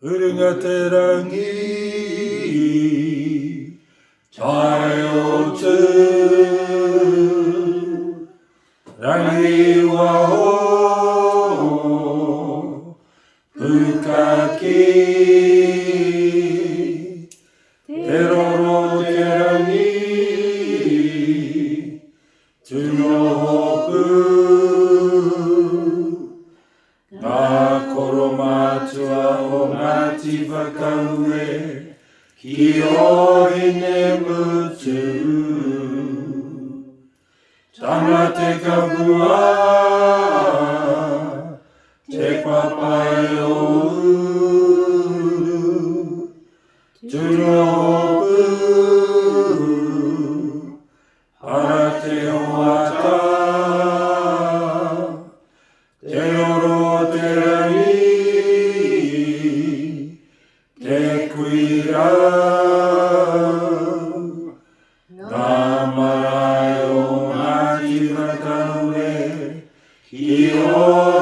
흐르가테랑이 자요츠 랑이와호 부카키 테로로 테랑이 주노호프 나코로마츠와 오마치바카우에 기어히네무츠 자마테카부아 제파파요우루 주노호프 하라테오와타 테로로 테라니 테쿠이라 나마라요 마지마타우에 기요